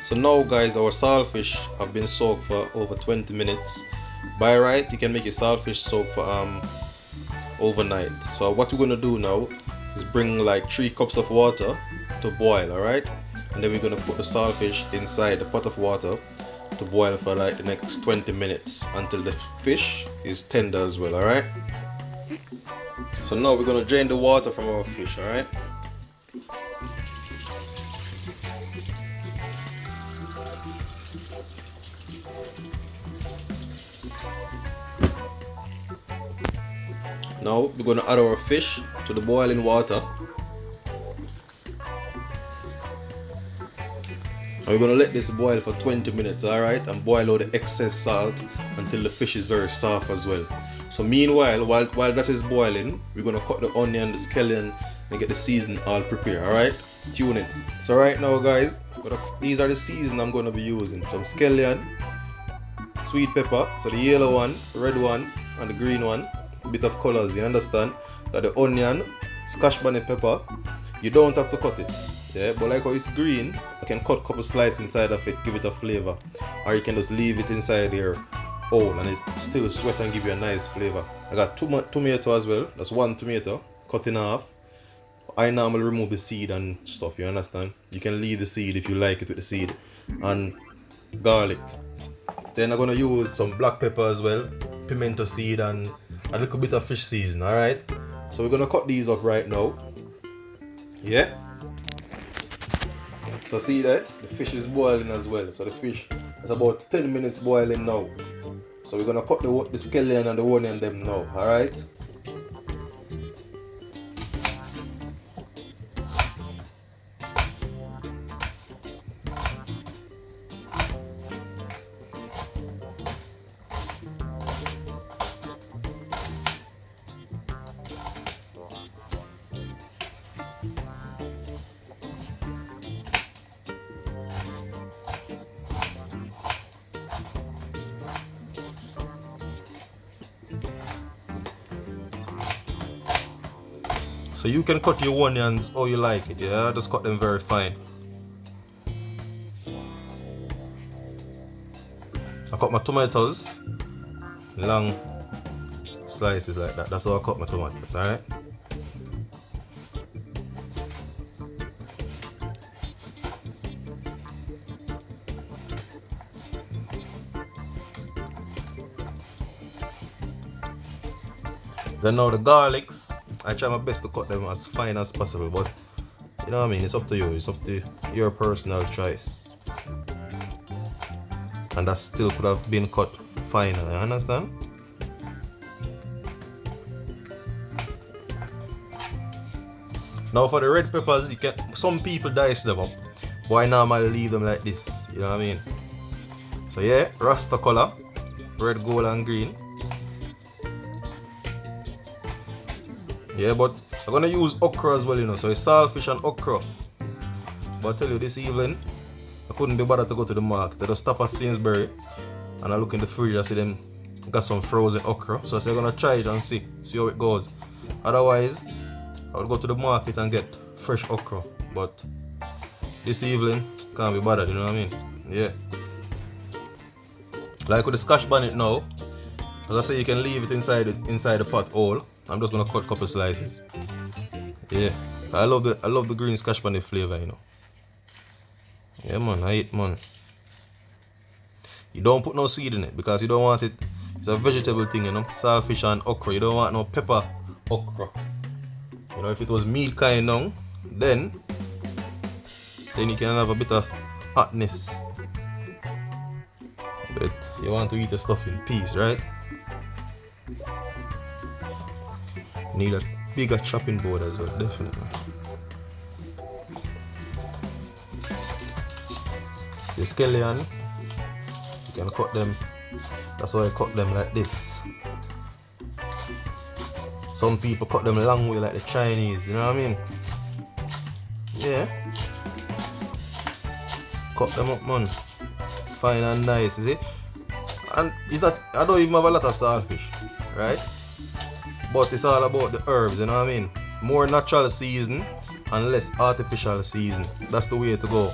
So now guys, our saltfish have been soaked for over 20 minutes. By right, you can make your saltfish soak for overnight. So what we're gonna do now is bring like 3 cups of water to boil, alright? And then we're gonna put the saltfish inside the pot of water to boil for like the next 20 minutes until the fish is tender as well, alright? So now we're gonna drain the water from our fish, alright? Now we're going to add our fish to the boiling water. And we're going to let this boil for 20 minutes, alright? And boil out the excess salt until the fish is very soft as well. So meanwhile, while that is boiling, we're going to cut the onion, the scallion, and get the seasoning all prepared, alright? Tune in. So right now guys, these are the seasons I'm going to be using. Some scallion, sweet pepper, so the yellow one, red one, and the green one. Bit of colors, you understand that the onion, Scotch bonnet pepper, you don't have to cut it, yeah, but like how it's green, you can cut a couple slices inside of it, give it a flavor, or you can just leave it inside your bowl and it still sweat and give you a nice flavor. I got tomato as well. That's 1 tomato cut in half. I normally remove the seed and stuff, you understand. You can leave the seed if you like it with the seed. And garlic. Then I'm gonna use some black pepper as well, pimento seed, and a little bit of fish season, alright? So we're gonna cut these up right now. Yeah? So see there, the fish is boiling as well. So the fish is about 10 minutes boiling now. So we're gonna cut the scallion and the onion them now, alright? So you can cut your onions how you like it, yeah? Just cut them very fine. I cut my tomatoes long slices like that. That's how I cut my tomatoes, alright? Then now the garlics, I try my best to cut them as fine as possible, but you know what I mean, it's up to you, it's up to your personal choice. And that still could have been cut finer, you understand? Now for the red peppers, you can, some people dice them up, but I normally leave them like this, you know what I mean? So yeah, Rasta color, red, gold and green. Yeah, but I'm gonna use okra as well, you know, so it's saltfish and okra. But I tell you, this evening, I couldn't be bothered to go to the market. I just stop at Sainsbury and I look in the fridge, I see them got some frozen okra. So I say I'm gonna try it and see how it goes. Otherwise, I would go to the market and get fresh okra. But this evening, can't be bothered, you know what I mean? Yeah. Like with the Scotch bonnet now, as I say, you can leave it inside the pot whole. I'm just gonna cut a couple slices. Yeah, I love the green Scotch bonnet flavor, you know. Yeah man, I eat man. You don't put no seed in it because you don't want it. It's a vegetable thing, you know. Saltfish and okra. You don't want no pepper okra. You know, if it was meat kind now, then you can have a bit of hotness. But you want to eat the stuff in peace, right? Need a bigger chopping board as well, definitely. The scallion, you can cut them. That's why I cut them like this. Some people cut them long way like the Chinese, you know what I mean? Yeah. Cut them up, man. Fine and nice, is it? And it's not, I don't even have a lot of saltfish, right? But it's all about the herbs, you know what I mean? More natural season and less artificial season. That's the way to go.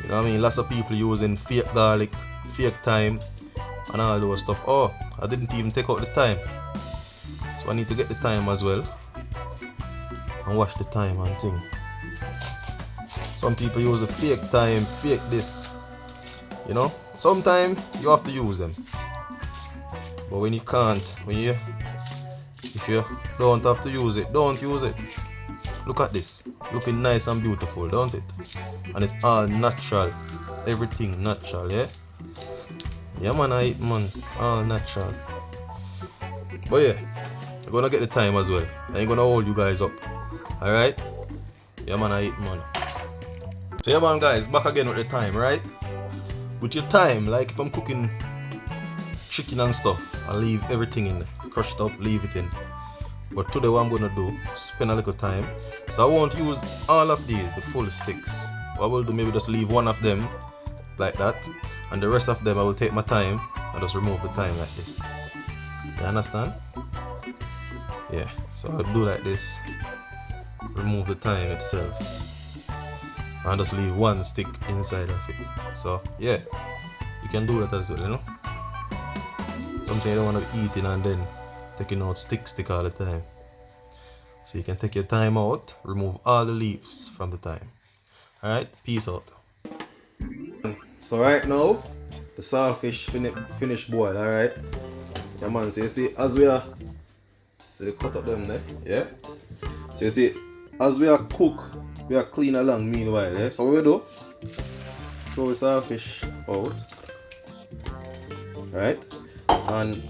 You know what I mean? Lots of people using fake garlic, fake thyme, and all those stuff. Oh, I didn't even take out the thyme. So I need to get the thyme as well. And wash the thyme and thing. Some people use the fake thyme, fake this. You know? Sometimes you have to use them. But when you can't, if you don't have to use it, don't use it. Look at this. Looking nice and beautiful, don't it? And it's all natural. Everything natural, yeah? Yeah man, I eat man. All natural. But yeah, I'm gonna get the thyme as well. I ain't gonna hold you guys up. Alright? Yeah man, I eat man. So yeah man guys, back again with the thyme, right? With your thyme, like if I'm cooking chicken and stuff, I leave everything in there. Crush it up, leave it in. But today what I'm gonna do, spend a little time. So I won't use all of these, the full sticks. What I will do, maybe just leave one of them like that, and the rest of them I will take my time and just remove the thyme like this. You understand? Yeah, so I'll do like this, remove the thyme itself, and just leave one stick inside of it. So yeah, you can do that as well, you know. Sometimes you don't want to be eating and then taking out stick all the time. So you can take your thyme out, remove all the leaves from the thyme. Alright, peace out. So right now, the saltfish finished boil, alright? Yeah man, so you see, as we are, so you cut up them there, yeah? So you see, as we are cook, we are clean along meanwhile, yeah? So what we do, throw the saltfish out, right? And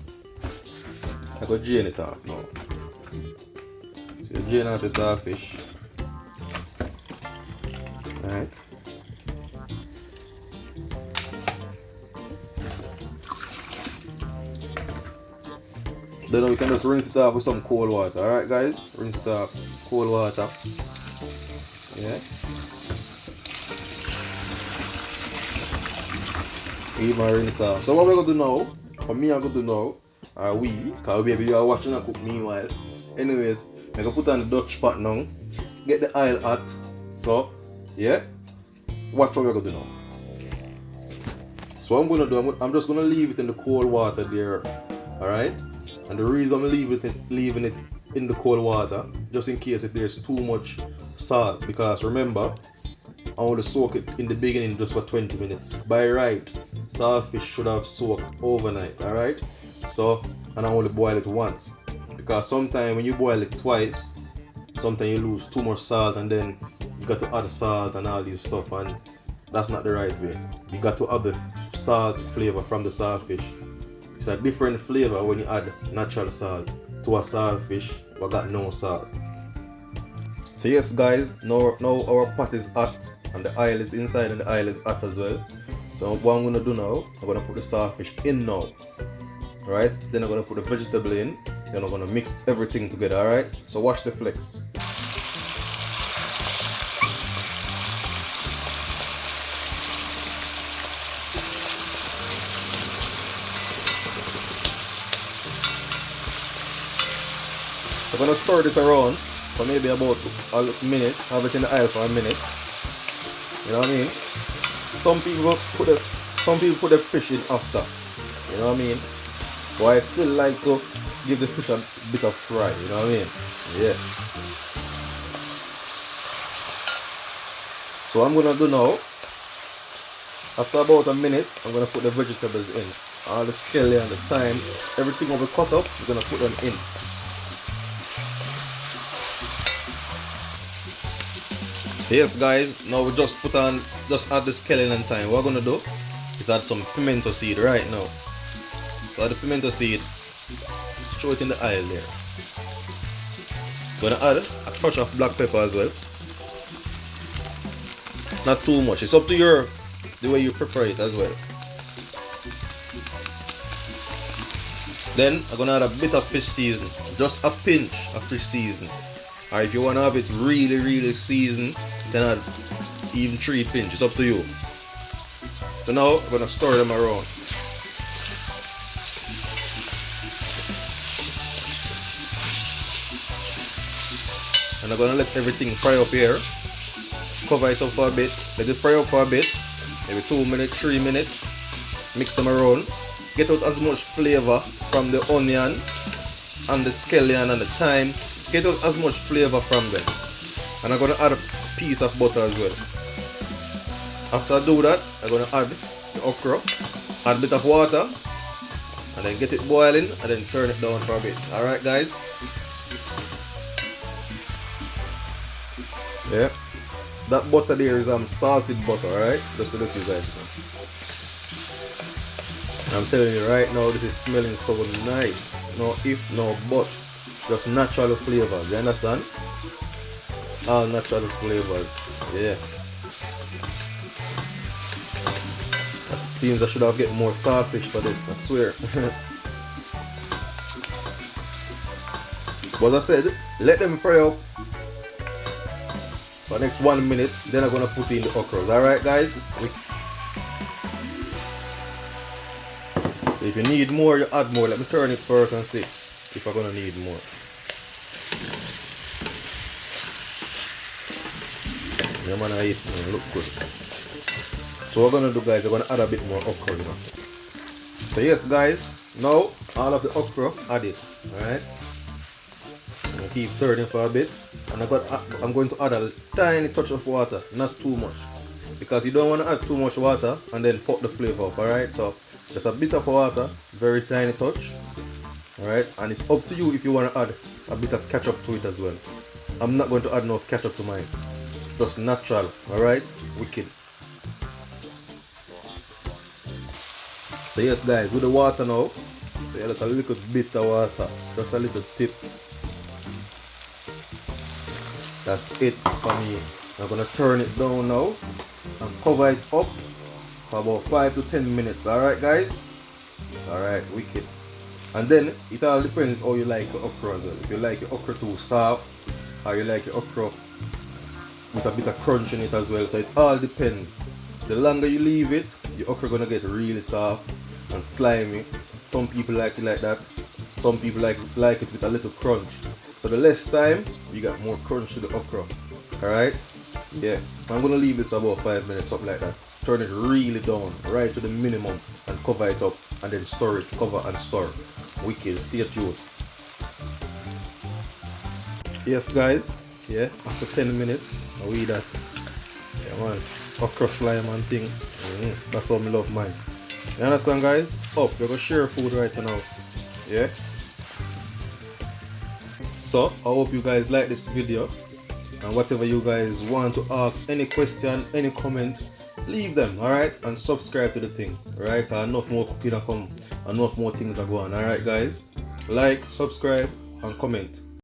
I go drain it off now. So you drain off the saltfish. Alright. Then we can just rinse it off with some cold water. Alright guys? Rinse it off. Cold water. Yeah. Even rinse off. So what we're gonna do now, for me I'm gonna do now, because baby you are watching and cook meanwhile. Anyways, I'm gonna put on the Dutch pot now, get the oil hot. So yeah, watch what we're gonna do now. So what I'm gonna do, I'm just gonna leave it in the cold water there. Alright? And the reason I'm leaving it in the cold water, just in case if there's too much salt, because remember, I want to soak it in the beginning just for 20 minutes. By right, saltfish should have soaked overnight, alright? So, and I only boil it once. Because sometimes when you boil it twice, sometimes you lose too much salt and then you got to add salt and all these stuff, and that's not the right way. You got to add the salt flavor from the saltfish. It's a different flavor when you add natural salt to a saltfish but got no salt. So yes guys, now our pot is hot and the oil is inside and the oil is hot as well. So what I'm gonna do now, I'm gonna put the saltfish in now. Alright, then I'm gonna put the vegetable in, then I'm gonna mix everything together, alright? So watch the flex. I'm gonna stir this around for maybe about a minute, have it in the oil for a minute. You know what I mean? Some people put the fish in after. You know what I mean? But I still like to give the fish a bit of fry, you know what I mean? Yeah. So what I'm gonna do now, after about a minute, I'm gonna put the vegetables in. All the scallion, the thyme, everything will be cut up, we're gonna put them in. Yes guys, now we just add the scallion and thyme. What we're gonna do is add some pimento seed right now. So add the pimento seed, throw it in the oil there. Gonna add a touch of black pepper as well. Not too much, it's up to the way you prepare it as well. Then I'm gonna add a bit of fish seasoning, just a pinch of fish seasoning. Or if you wanna have it really seasoned, then add even 3 pinches, up to you. So now I'm gonna stir them around. And I'm gonna let everything fry up here. Cover it up for a bit, let it fry up for a bit, maybe 2 minutes, 3 minutes. Mix them around. Get out as much flavor from the onion and the scallion and the thyme. Get out as much flavor from them. And I'm gonna add a piece of butter as well. After I do that, I'm gonna add the okra, add a bit of water, and then get it boiling and then turn it down for a bit. Alright guys? Yeah. That butter there is salted butter, alright? Just to let you guys know. I'm telling you right now, this is smelling so nice. No if, no but. Just natural flavors, you understand? All natural flavors, yeah. It seems I should have get more saltfish for this, I swear. But as I said, let them fry up for the next 1 minute, then I'm gonna put in the okras. Alright guys? So if you need more, you add more. Let me turn it first and see if I'm gonna need more. Yeah man, I eat, man. Look good. So what we're gonna do guys, we're gonna add a bit more okra, you know. So yes guys, now all of the okra added. Alright. I'm gonna keep turning for a bit. And I'm going to add a tiny touch of water, not too much. Because you don't want to add too much water and then fuck the flavor up, alright? So just a bit of water, very tiny touch. Alright, and it's up to you if you want to add a bit of ketchup to it as well. I'm not going to add no ketchup to mine. Just natural, alright? Wicked. So yes guys, with the water now, so yeah, just a little bit of water, just a little tip. That's it for me. I'm gonna turn it down now and cover it up for about 5 to 10 minutes. Alright guys? Alright, wicked. And then it all depends how you like your okra as well. If you like your okra too soft, or you like your okra with a bit of crunch in it as well. So it all depends. The longer you leave it, your okra gonna get really soft and slimy. Some people like it like that. Some people like it with a little crunch. So the less time, you got more crunch to the okra. Alright? Yeah. I'm gonna leave this about 5 minutes, something like that. Turn it really down, right to the minimum, and cover it up, and then stir it, cover and stir. Wicked, stay tuned. Yes guys, yeah, after 10 minutes, I eat that. Yeah man, okra slime and thing. That's how I love mine. You understand guys? Up, we're gonna share food right now. Yeah? So, I hope you guys like this video, and whatever you guys want to ask, any question, any comment, leave them, alright? And subscribe to the thing, alright? Enough more cooking to come, enough more things to go on, alright guys? Like, subscribe, and comment.